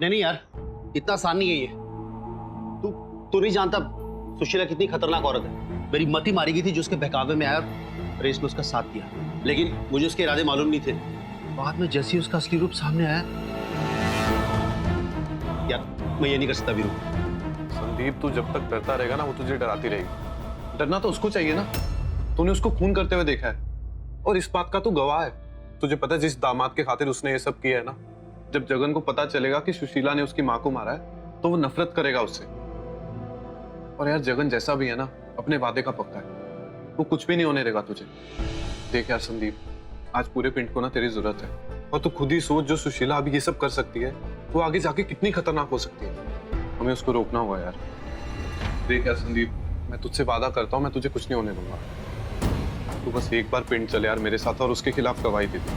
नहीं नहीं यार, इतना आसान नहीं है ये। तू तू नहीं जानता सुशीला कितनी खतरनाक औरत है। मेरी मत ही मारी गई थी जो उसके बहकावे में आया और रेस में उसका साथ दिया, लेकिन मुझे उसके इरादे मालूम नहीं थे। बाद में जैसे ही उसका असली रूप सामने आया, यार मैं ये नहीं कर सकता वीरू। संदीप, तू जब तक डरता रहेगा ना, वो तुझे डराती रहेगी। डरना तो उसको चाहिए ना। तूने उसको खून करते हुए देखा है और इस बात का तू गवाह है। तुझे पता है जिस दामाद के खातिर उसने ये सब किया है ना, जब जगन को पता चलेगा कि सुशीला ने उसकी माँ को मारा है तो वो नफरत करेगा उससे। और यार जगन जैसा भी है ना, अपने वादे का पक्का है, वो कुछ भी नहीं होने देगा तुझे। देख यार संदीप, आज पूरे पिंड को ना तेरी जरूरत है। और तू खुद ही सोच, जो सुशीला अभी ये सब कर सकती है वो आगे जाके कितनी खतरनाक हो सकती है। हमें उसको रोकना होगा यार। देख यार संदीप, मैं तुझसे वादा करता हूँ, मैं तुझे कुछ नहीं होने दूंगा। तू बस एक बार पिंड चले यार मेरे साथ और उसके खिलाफ गवाही दे दे।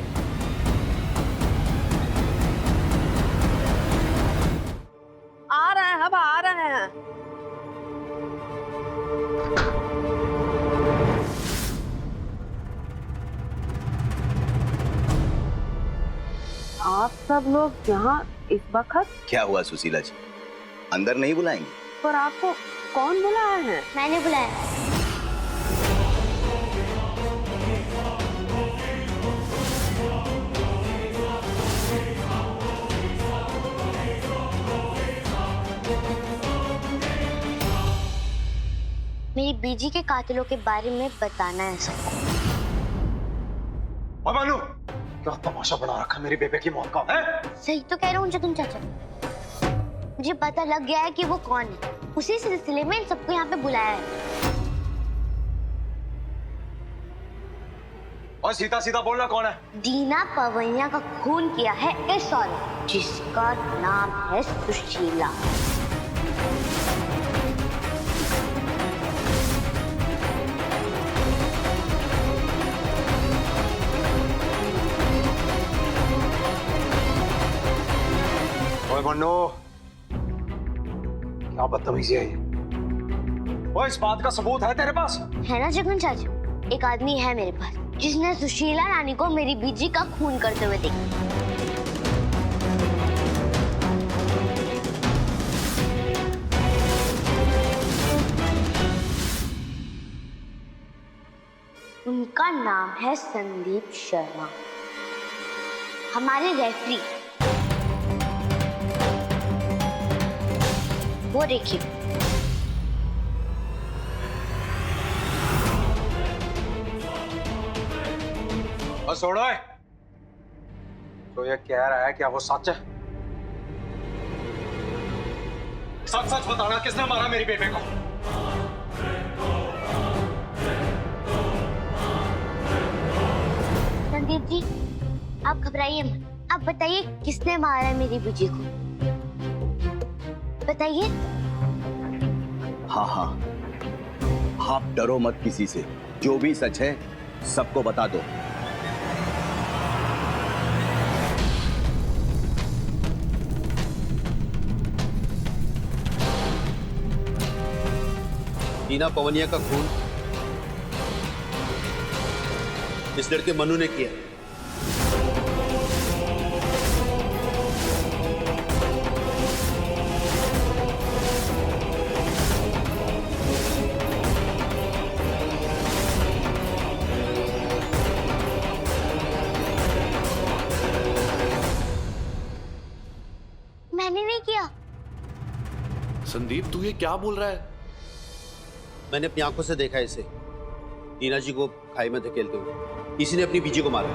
आ रहे हैं, अब आ रहे हैं। आप सब लोग यहाँ इस वक्त? क्या हुआ सुशीला जी, अंदर नहीं बुलाएंगे? पर आपको कौन बुलाया है? मैंने बुलाया। मेरी बीजी के कातिलों के बारे में बताना है सबको। मानो, क्या तमाशा बना रखा मेरी बेबे की मौत का है? सही तो कह रहा हूँ जगन चाचा, मुझे पता लग गया है कि वो कौन है। उसी सिलसिले में इन सबको यहाँ पे बुलाया है। और सीधा सीधा बोलना कौन है? दीना पवनिया का खून किया है इस औरत जिसका नाम है सुशीला। मन्नो, क्या बदतमीजी है ये? वो इस बात का सबूत है तेरे पास? है ना जगन चाचा, एक आदमी है मेरे पास जिसने सुशीला रानी को मेरी बीजी का खून करते हुए देखा। उनका नाम है संदीप शर्मा, हमारे रेफरी। वो देखिए, और छोड़ो है। तो ये कह रहा है क्या वो सच है? सच सच बताना, किसने मारा मेरी बेबे को? संदीप जी, आप घबराइए मत। आप बताइए किसने मारा है मेरी बीजी को, बताइए। हाँ हाँ, आप डरो मत किसी से, जो भी सच है सबको बता दो। दीना पवनिया का खून इस लड़के मनु ने किया। मैंने नहीं किया। संदीप, तू ये क्या बोल रहा है? मैंने अपनी आंखों से देखा इसे, दीना जी को खाई में धकेलते हुए। इसी ने अपनी बीजी को मारा।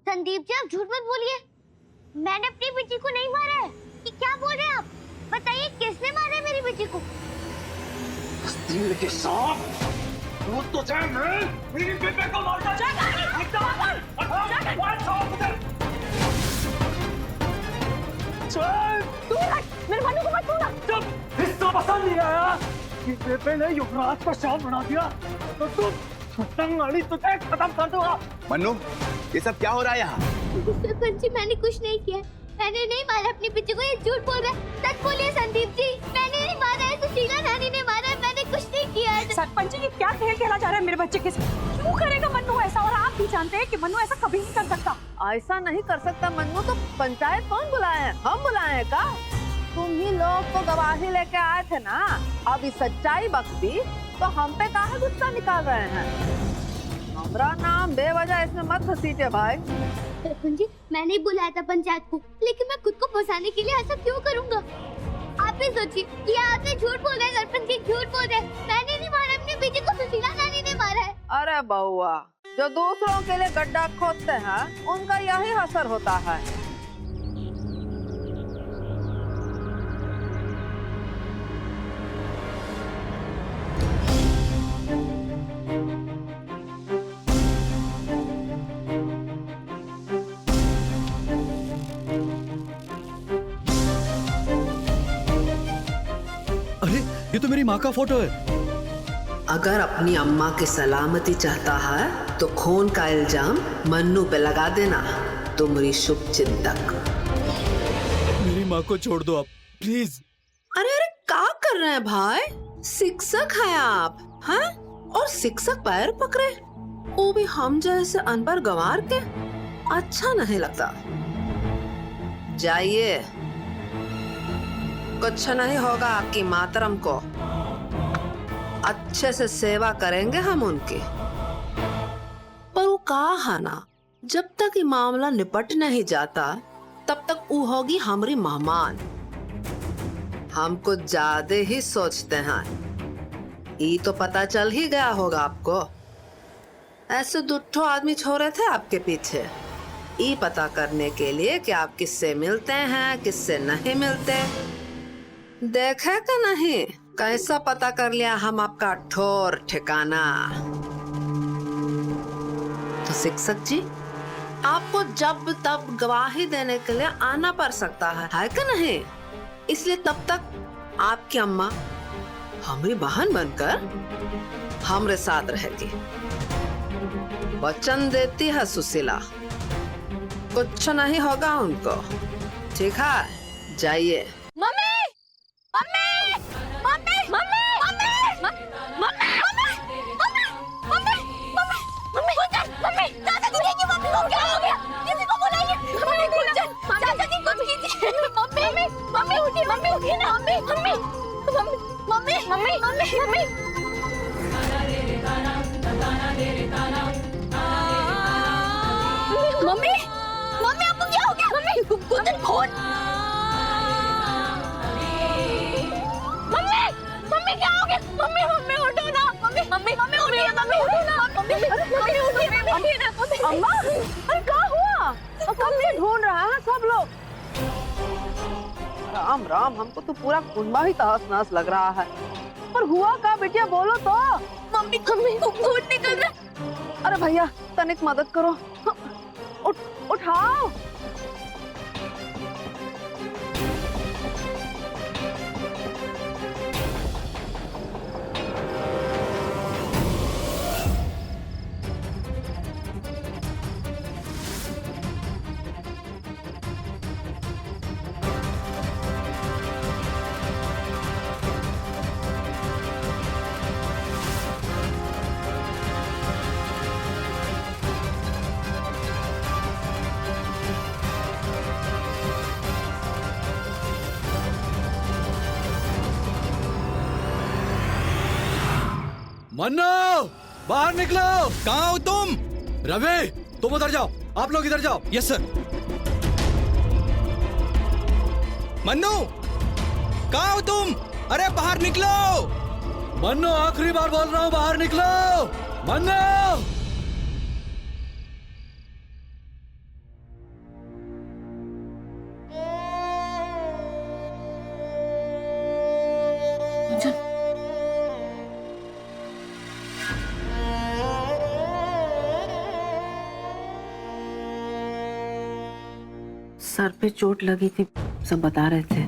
संदीप जी, आप झूठ मत बोलिए। मैंने अपनी बेटी को नहीं मारा है। ये क्या बोल रहे हैं आप? बताइए किसने मारा है मेरी बेटी को? के साथ वो तो मेरी बेबे को मारता मेरे मनु को मत छूना। जब हिस्सा पसंद नहीं आया कि बेबे ने युवराज का शव बना दिया तो तुम छुट्टंगाड़ी तुझे खत्म कर दूंगा। मन्नू, ये सब क्या हो रहा है यहाँ? सरपंच जी, मैंने कुछ नहीं किया। मैंने नहीं मारा अपनी बेटी को। ये झूठ बोल रहा है। सच बोलिए संदीप जी, मैंने नहीं मारा है। सुशीला रानी ने मारा है। मैंने खेल खेला जा रहा है मेरे बच्चे के साथ। क्यों करेगा मन्नू ऐसा? और आप भी जानते हैं कि मन्नू ऐसा कभी नहीं कर सकता। ऐसा नहीं कर सकता मन्नू। तो पंचायत कौन बुलाए हैं? हम बुलाए हैं का? तुम ही लोग तो गवाही लेके आए थे ना। अब इस सच्चाई बख्ती तो हम पे काहे गुस्सा निकाल रहे हैं? हमारा नाम बेवजह इसमें मत घसीटे भाई। सरपंच जी, मैंने ही बुलाया था पंचायत को, लेकिन मैं खुद को फंसाने के लिए ऐसा क्यों करूँगा? आप ही सोचिए, ये आपने झूठ बोला है सरपंच जी, झूठ बोल रहे। मैंने नहीं मारा अपनी बेटी को, सुशीला नानी ने मारा है। अरे बउआ, जो दूसरों के लिए गड्ढा खोदते हैं उनका यही असर होता है। अरे ये तो मेरी माँ का फोटो है। अगर अपनी अम्मा की सलामती चाहता है तो खून का इल्जाम मन्नू पे लगा देना, तुम्हारी शुभ चिंतक। मेरी माँ को छोड़ दो आप प्लीज। अरे अरे क्या कर रहे हैं भाई? शिक्षक है आप, हैं? और शिक्षक पैर पकड़े, वो भी हम जैसे अनपढ़ गंवार के? अच्छा नहीं लगता। जाइए, कुछ नहीं होगा आपकी मातरम को। अच्छे से सेवा करेंगे हम उनकी। पर वो कहा है ना, जब तक ये मामला निपट नहीं जाता तब तक वो होगी हमारी मेहमान। हम कुछ ज्यादा ही सोचते हैं। ये तो पता चल ही गया होगा आपको। ऐसे दुठो आदमी छोड़े थे आपके पीछे, ये पता करने के लिए कि आप किससे मिलते हैं किससे नहीं मिलते। देखा कि नहीं कैसा पता कर लिया हम आपका ठोर ठिकाना। तो शिक्षक जी, आपको जब तब गवाही देने के लिए आना पड़ सकता है कि नहीं? इसलिए तब तक आपकी अम्मा हमारी बहन बनकर हमारे साथ रहेगी। वचन देती है सुशीला, कुछ नहीं होगा उनको। ठीक है, जाइए। Mummy, mummy, mummy, mummy, mummy, mummy, mummy, mummy, mummy, mummy, Gunjan, mummy, चाचा जी की मम्मी को क्या हो गया? किसी को बुलाइए। मम्मी, गुंजन, चाचा जी कुछ कीजिए। मम्मी, मम्मी उठिए, मम्मी उठिए ना, mummy, mummy, mummy, mummy, mummy, mummy. Mummy, mummy आपको क्या हो गया? मम्मी, गुंजन खून। मम्मी, मम्मी क्या हो गया? मम्मी, मम्मी उठो ना, मम्मी, मम्मी, मम्मी उठिए, मम्मी उठो ना, मम्मी, मम्मी उठिए, मम्मी उठिए ना, मम्मी। अम्मा, अरे क्या हुआ? कब से ढूंढ रहा है सब लोग। राम राम, हमको तो पूरा कुंबा ही तहस नहस लग रहा है। पर हुआ क्या बेटिया, बोलो तो। मम्मी, मम्मी खून निकल रहा। अरे भैया तनिक मदद करो, उठाओ। मन्नू, बाहर निकलो। कहाँ हो तुम? रवि, तुम उधर जाओ, आप लोग इधर जाओ। Yes sir. मन्नू, कहाँ हो तुम? अरे बाहर निकलो। मन्नू, आखिरी बार बोल रहा हूँ, बाहर निकलो। मन्नू। सर पे चोट लगी थी, सब बता रहे थे।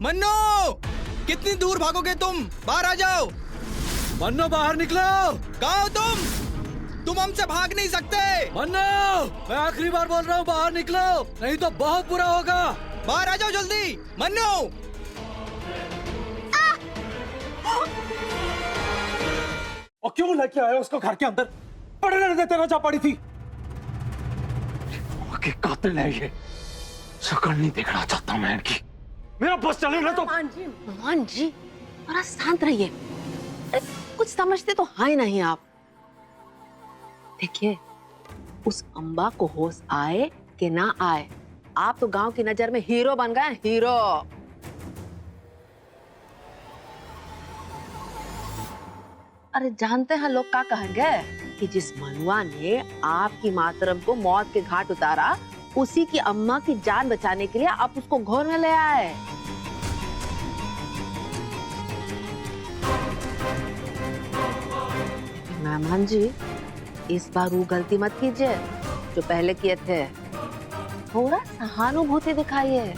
मन्नू, कितनी दूर भागोगे तुम? बाहर आ जाओ। मन्नू, बाहर निकलो। कहाँ हो तुम? तुम हमसे भाग नहीं सकते। मन्नू, मैं आखिरी बार बोल रहा हूँ, बाहर निकलो, नहीं तो बहुत बुरा होगा। बाहर आ जाओ जल्दी। मन्नू, और क्यों लेके आया उसको घर के अंदर? पढ़ने नहीं देते ना जहाँ पड़ी थी। के कातिल है ये, शक्ल नहीं देखना चाहता मैं इनकी। मेरा बस चले ना तो। भगवान जी थोड़ा शांत रहिए। कुछ समझते तो है नहीं आप। देखिए, उस अम्बा को होश आए कि ना आए, आप तो गांव की नजर में हीरो बन गए, हीरो। अरे जानते हैं लोग क्या कहेंगे कि जिस मनुआ ने आपकी मातरम को मौत के घाट उतारा, उसी की अम्मा की जान बचाने के लिए आप उसको घोर में ले आए। मेहमान जी, इस बार वो गलती मत कीजिए जो पहले किए थे। थोड़ा सहानुभूति दिखाइए।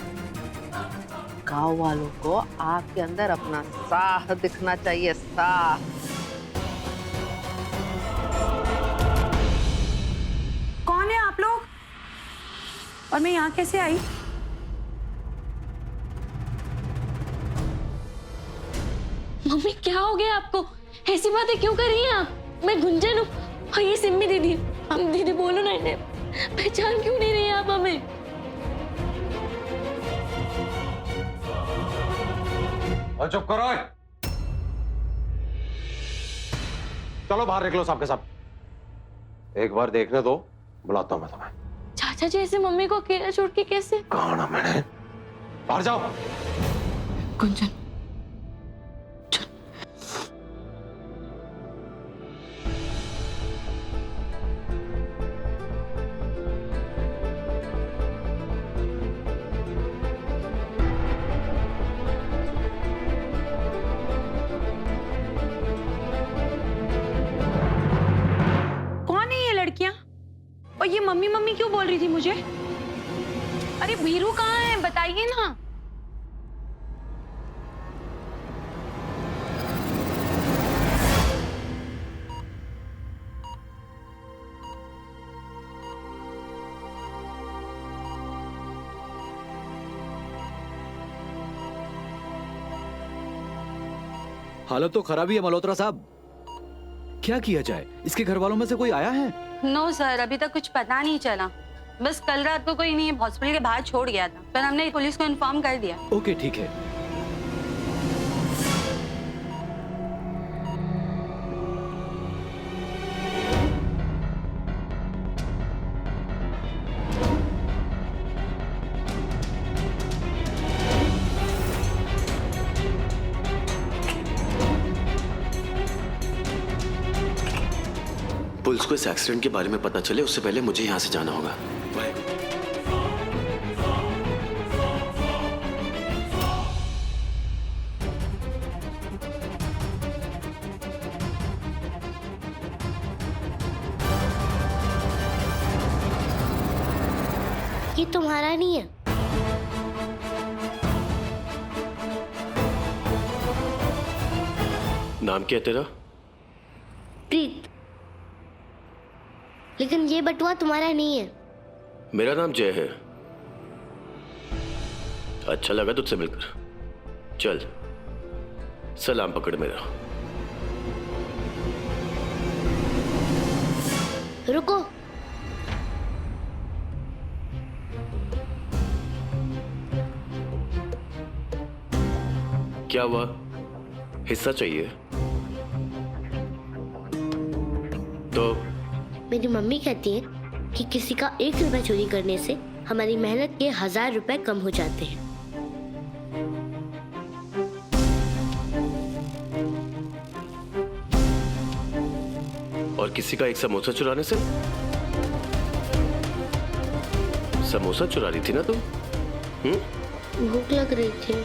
गांव वालों को आपके अंदर अपना साह दिखना चाहिए, साह। कौन है आप लोग? और मैं यहाँ कैसे आई? मम्मी क्या हो गया आपको? ऐसी बातें क्यों कर रही हैं आप? मैं गुंजन हूँ और ये सिम्मी दीदी। हम दीदी बोलो ना, इन्हें पहचान क्यों नहीं रही हैं आप हमें? और चुप करो। चलो बाहर निकलो सबके सब। एक बार देखने दो, बुलाता हूं मैं तुम्हें। चाचा जी ऐसे मम्मी को अकेला छोड़ के कैसे? कहा ना मैंने, बाहर जाओ। गुंजन, कौन है ये लड़कियां? और ये मम्मी मम्मी क्यों बोल रही थी मुझे? अरे वीरू कहाँ है, बताइए ना। हालत तो खराब ही है मल्होत्रा साहब। क्या किया जाए? इसके घर वालों में से कोई आया है? नो सर, अभी तक कुछ पता नहीं चला। बस कल रात को कोई नहीं हॉस्पिटल के बाहर छोड़ गया था, पर हमने पुलिस को इन्फॉर्म कर दिया। ओके ठीक है। पुलिस को इस एक्सीडेंट के बारे में पता चले उससे पहले मुझे यहाँ से जाना होगा। ये तुम्हारा नहीं है। नाम क्या है तेरा? प्रीत। लेकिन ये बटुआ तुम्हारा नहीं है। मेरा नाम जय है। अच्छा लगा तुझसे मिलकर। चल सलाम पकड़ मेरा। रुको। क्या हुआ? हिस्सा चाहिए तो? मेरी मम्मी कहती है कि किसी का 1 रुपया चोरी करने से हमारी मेहनत के 1000 रुपए कम हो जाते हैं। और किसी का 1 समोसा चुराने से? समोसा चुरा रही थी ना तुम? भूख लग रही थी।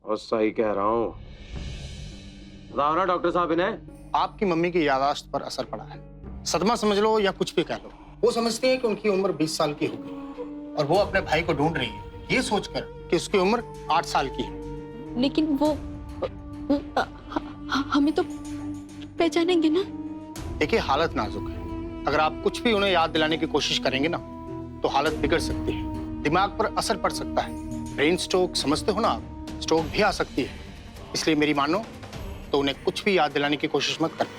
और सही कह रहा हूँ। बताओ ना डॉक्टर साहब, इन्हें आपकी मम्मी की याददाश्त पर असर पड़ा है। सदमा समझ लो या कुछ भी कह लो। वो समझती है कि उनकी उम्र 20 साल की हो गई और वो अपने भाई को ढूंढ रही है ये सोचकर कि उसकी उम्र 8 साल की है। लेकिन वो हमें तो पहचानेंगे ना? देखिए, हालत नाजुक है। अगर आप कुछ भी उन्हें याद दिलाने की कोशिश करेंगे ना तो हालत बिगड़ सकती है, दिमाग पर असर पड़ सकता है। ब्रेन स्ट्रोक समझते हो ना आप, स्ट्रोक भी आ सकती है। इसलिए मेरी मानो तो उन्हें कुछ भी याद दिलाने की कोशिश मत करना,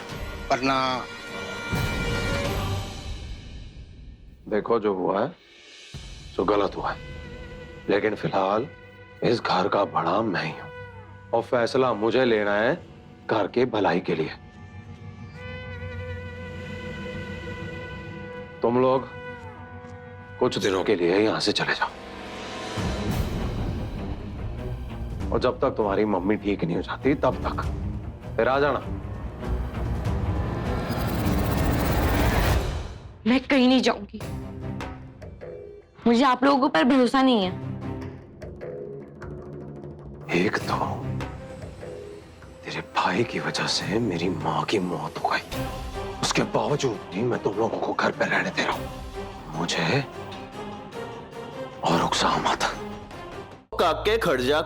वरना। देखो, जो हुआ है सो गलत हुआ है, लेकिन फिलहाल इस घर का बड़ा मैं ही हूं और फैसला मुझे लेना है घर के भलाई के लिए। तुम लोग कुछ दिनों के लिए यहां से चले जाओ और जब तक तुम्हारी मम्मी ठीक नहीं हो जाती तब तक फिर आ जाना। मैं कहीं नहीं जाऊंगी, मुझे आप लोगों पर भरोसा नहीं है। एक तो तेरे भाई की वजह से मेरी माँ की मौत हो गई, उसके बावजूद भी मैं तुम लोगों को घर पे रहने दे रहा हूं। मुझे और उकसाओ मत। काके खड़ जा।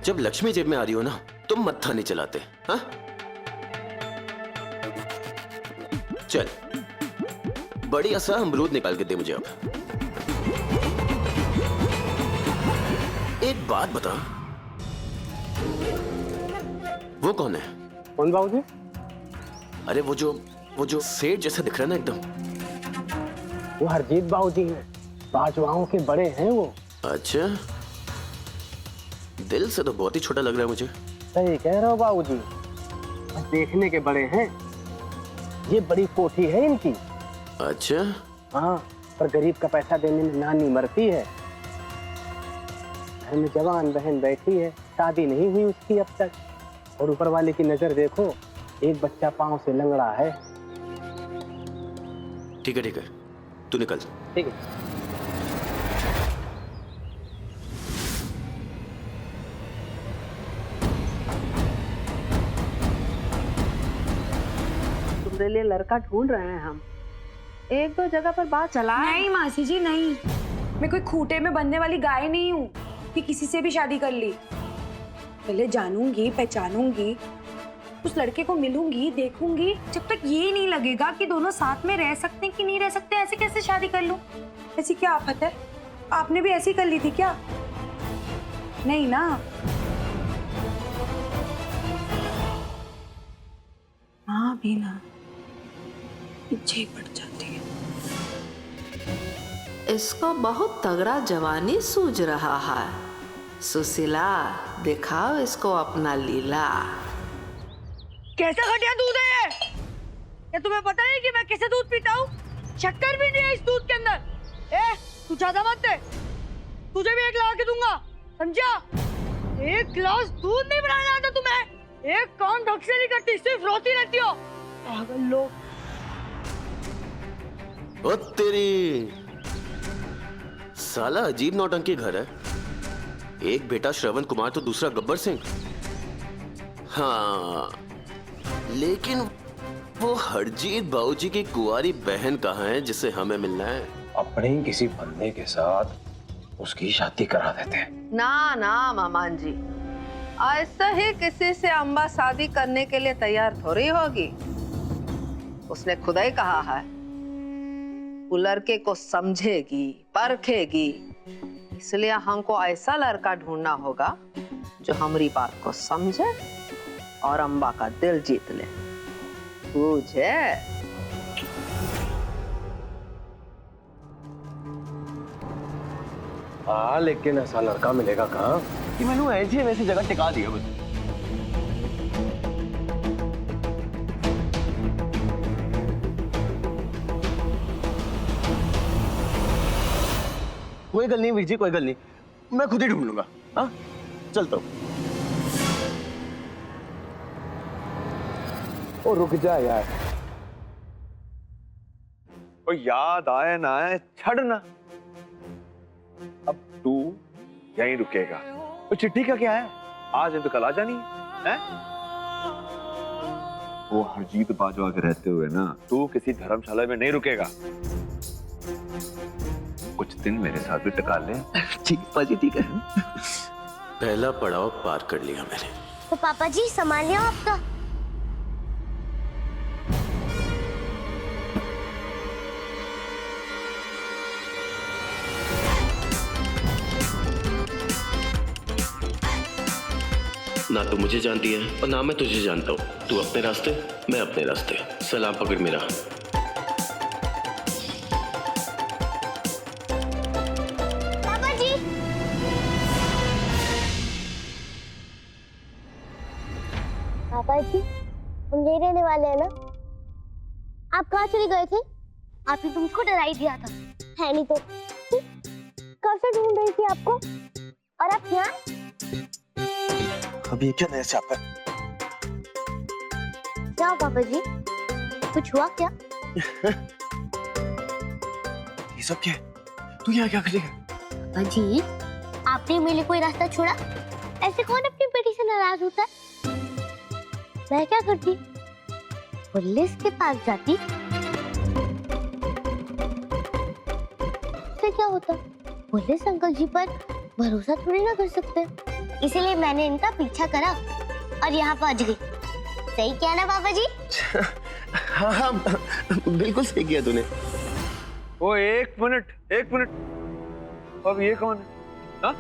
जब लक्ष्मी जेब में आ रही हो ना तुम मत्था नहीं चलाते। हाँ, चल बढ़िया सा अमरूद निकाल के दे मुझे। अब एक बात बता, वो कौन है? कौन बाबूजी? अरे वो जो सेठ जैसा दिख रहा है ना एकदम। वो हरजीत बाबूजी हैं, बाजवाओं के बड़े हैं वो। अच्छा, दिल से तो बहुत ही छोटा लग रहा है मुझे। सही कह रहे हो बाबूजी, बस देखने के बड़े हैं। ये बड़ी कोठी है इनकी। अच्छा हाँ, पर गरीब का पैसा देने में नानी मरती है। घर में जवान बहन बैठी है, शादी नहीं हुई उसकी अब तक, और ऊपर वाले की नजर देखो, एक बच्चा पांव से लंगड़ा है। ठीक है, तू निकल। ठीक है। तुम्हारे लिए लड़का ढूंढ रहे हैं हम। एक दो जगह पर बात चला। नहीं मासी जी नहीं, मैं कोई खूंटे में बंधने वाली गाय नहीं हूँ कि किसी से भी शादी कर ली। पहले जानूंगी, पहचानूंगी, उस लड़के को मिलूंगी, देखूंगी। जब तक ये नहीं लगेगा कि दोनों साथ में रह सकते हैं कि नहीं रह सकते, ऐसे कैसे शादी कर लूं? ऐसी क्या आफत है? आपने भी ऐसी कर ली थी क्या? नहीं ना। हाँ भी ना, पीछे ही पड़ जाती है। इसको बहुत तगड़ा जवानी सूझ रहा है। सुशीला, दिखाओ इसको अपना लीला। कैसा घटिया दूध है ये? क्या तुम्हें पता नहीं कि मैं कैसे दूध पीता हूँ? शक्कर भी नहीं है इस दूध के अंदर। तू ज्यादा मत दे, तुझे भी एक ला के दूंगा, समझा? एक गिलास दूध नहीं बनाना आता तुम्हें? एक काम ढंग से नहीं करती, सिर्फ रोती रहती हो। पागल लोग। ओ तेरी, साला अजीब नौटंकी घर है। एक बेटा श्रवण कुमार तो दूसरा गब्बर सिंह। हाँ, लेकिन वो हरजीत बाबूजी की कुंवारी बहन कहाँ है जिसे हमें मिलना है? अपने ही किसी बंदे के साथ उसकी शादी करा देते हैं। ना ना मामान जी, ऐसा ही किसी से अम्बा शादी करने के लिए तैयार थोड़ी होगी। उसने खुद ही कहा है वो लड़के को समझेगी, परखेगी। इसलिए हमको ऐसा लड़का ढूंढना होगा जो हमारी बात को समझे और अम्बा का दिल जीत ले। बुझे? हाँ, लेकिन ऐसा लड़का मिलेगा कहाँ कि मैंने ऐसी वैसी जगह टिका दिया बस। कोई गल नहीं वीर जी, कोई गल नहीं, मैं खुद ही ढूंढ लूंगा। हाँ, चलता हूँ। ओ रुक जा यार। ओ याद आए ना आए छड़ना। अब तू यहीं रुकेगा। तो चिट्ठी का क्या है? आज नहीं तो कल आ जानी है। हैं? वो हरजीत बाजवा के रहते हुए ना तू किसी धर्मशाला में नहीं रुकेगा। कुछ दिन मेरे साथ भी टका ले। ठीक पाजी, ठीक है। पहला पड़ाव पार कर लिया मैंने। तो पापा जी संभाल लिया आपका। ना तो मुझे जानती है और ना मैं तुझे जानता हूँ। तू अपने रास्ते, मैं अपने रास्ते। सलाम पकड़ मेरा। पापा जी पापा जी हम यही रहने वाले हैं ना? आप कहाँ चले गए थे? आप ही तो मुझको डरा ही दिया था, है नहीं तो? कब से ढूंढ रही थी आपको, और आप यहाँ? अब ये क्या नया छापा? क्या पापा जी, कुछ हुआ क्या? ये सब क्या? तू यहाँ क्या करेगा? पापा जी आपने मेरे लिए कोई रास्ता छोड़ा? ऐसे कौन अपनी बेटी से नाराज होता है? मैं क्या करती, पुलिस के पास जाती, फिर क्या होता? पुलिस अंकल जी पर भरोसा थोड़ी ना कर सकते, इसलिए मैंने इनका पीछा करा और यहाँ पहुंच गई। सही किया ना पापा जी? हाँ हाँ बिल्कुल सही किया तूने। वो एक मिनट। अब ये कौन है? हाँ?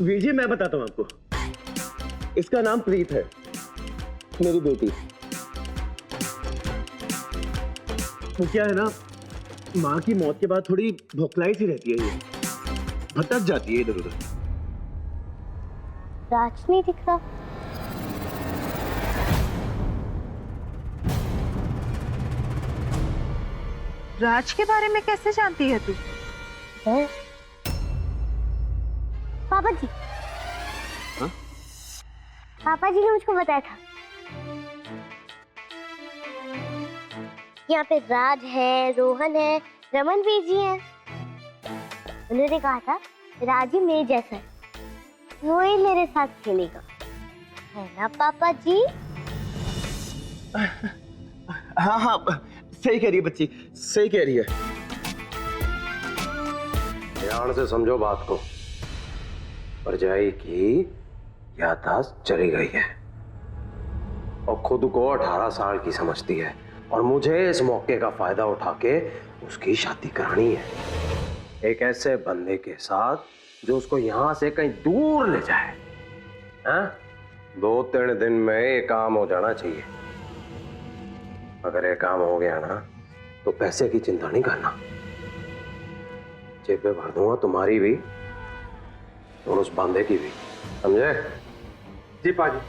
वीर जी मैं बताता हूँ आपको, इसका नाम प्रीत है, मेरी बेटी। वो क्या है ना, माँ की मौत के बाद थोड़ी भोखलाई सी रहती है, ये भटक जाती है इधर उधर। राज नहीं दिख रहा। राज के बारे में कैसे जानती है तू? है? पापा जी। हाँ? पापा जी ने मुझको बताया था, यहाँ पे राज है, रोहन है, रमन वीर जी हैं। उन्होंने कहा था राज ही मेरे जैसा है, वो ही मेरे साथ खेलेगा, है ना पापा जी? हाँ हाँ सही कह रही है बच्ची, सही कह रही है। ध्यान से समझो बात को। परजाई की याददाश्त चली गई है और खुद को 18 साल की समझती है, और मुझे इस मौके का फायदा उठा के उसकी शादी करानी है एक ऐसे बंदे के साथ जो उसको यहां से कहीं दूर ले जाए। हाँ? 2-3 दिन में ये काम हो जाना चाहिए। अगर ये काम हो गया ना तो पैसे की चिंता नहीं करना, जेब में भर दूंगा तुम्हारी भी और उस बंदे की भी, समझे? जी पाजी।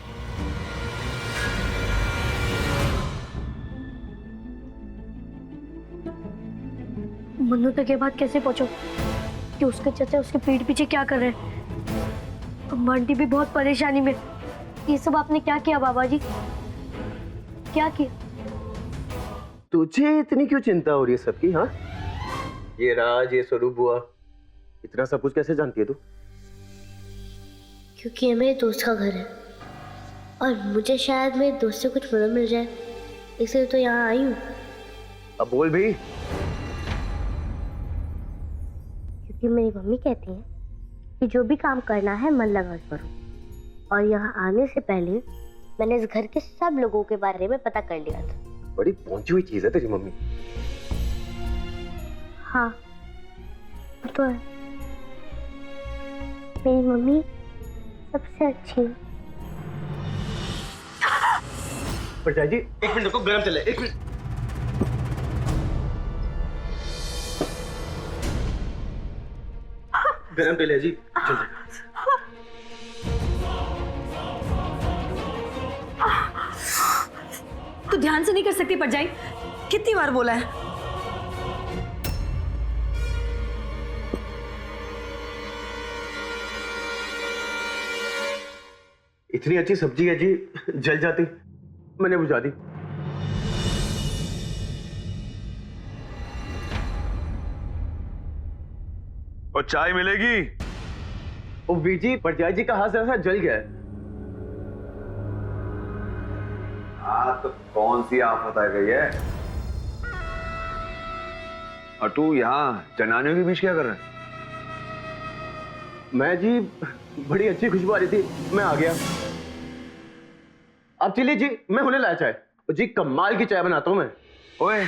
मन्नू तक ये बात कैसे पहुंचो कि उसके चाचा उसके पीठ पीछे क्या कर रहे हैं? बंटी भी बहुत परेशानी में। ये सब आपने क्या किया बाबा जी, क्या किया? तुझे इतनी क्यों चिंता हो रही है सबकी? हाँ, ये राज, ये स्वरूप बुआ, इतना सब कुछ कैसे जानती है तू? क्योंकि ये मेरे दोस्त का घर है और मुझे शायद मेरे दोस्त से कुछ मदद मिल जाए, इसलिए तो यहाँ आई हूँ। अब बोल भी। क्योंकि मेरी मम्मी कहती है कि जो भी काम करना है मन लगा करो, और यहाँ आने से पहले मैंने इस घर के सब लोगों के बारे में पता कर लिया था। बड़ी पहुंची हुई चीज है तेरी मम्मी। हाँ तो है, मेरी मम्मी सबसे अच्छी है। परजाई जी 1 मिनट रुको, गरम चले, 1 मिनट। गरम तेल है जी, जल्दी। तू ध्यान से नहीं कर सकती परजाई, कितनी बार बोला है? इतनी अच्छी सब्जी है जी, जल जाती, मैंने बुझा दी। और चाय मिलेगी? ओ वीर जी, परजाई जी का हाथ जरा सा जल गया है। हाँ तो कौन सी आफत आ गई है? और तू यहाँ जनानियों के बीच क्या कर रहा है? मैं जी बड़ी अच्छी खुशबू आ रही थी, मैं आ गया। अब चलिए जी, मैं होने लाया चाय जी, कमाल की चाय बनाता हूं मैं। ओए,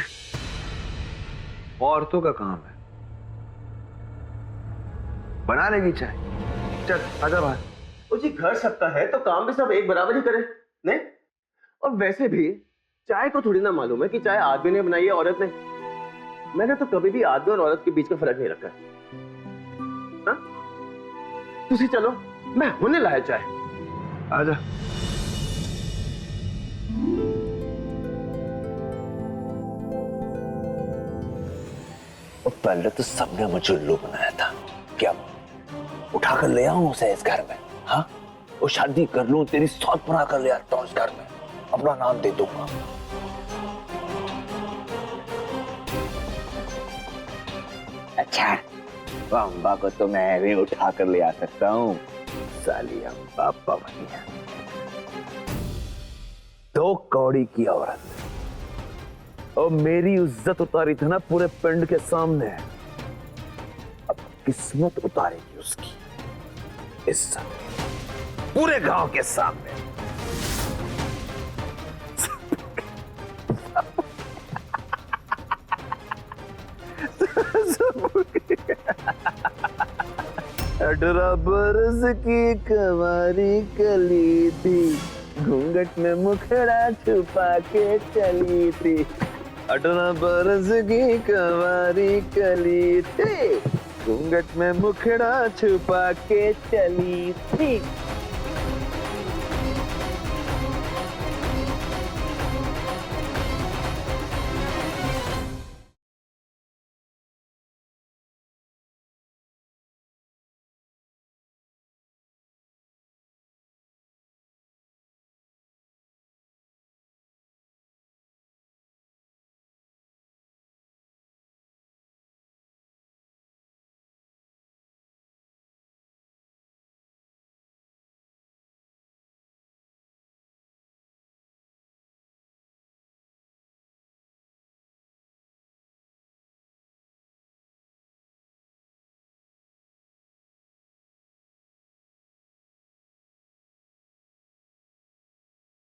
औरतों का काम है, बना लेगी चाय। चल आजा बाहर। जी घर सबका है तो काम भी सब एक बराबर ही करें, नहीं? और वैसे भी चाय को थोड़ी ना मालूम है कि चाय आदमी ने बनाई है औरत ने। मैंने तो कभी भी आदमी और औरत के बीच का फर्क नहीं रखा है। तुसी चलो, मैं होने लाया चाय। आजा। पहले तो सबने मुझे उल्लू बनाया था, क्या उठाकर ले आऊं उसे इस घर में? हाँ, वो शादी कर लूं, तेरी सौत पूरा कर ले आता हूं इस घर में, अपना नाम दे दूंगा। अच्छा, वो अम्बा को तो मैं भी उठा कर ले आ सकता हूँ। साली अम्बा पवनिया, 2 कौड़ी की औरत, और मेरी इज्जत उतारी थी ना पूरे पिंड के सामने, अब किस्मत उतारेगी उसकी इज्जत पूरे गांव के सामने। अठारह बरस की कवारी कली थी, घूंघट में मुखड़ा छुपा के चली थी। 18 बरस की कवारी कली थी, घूंघट में मुखड़ा छुपा के चली थी।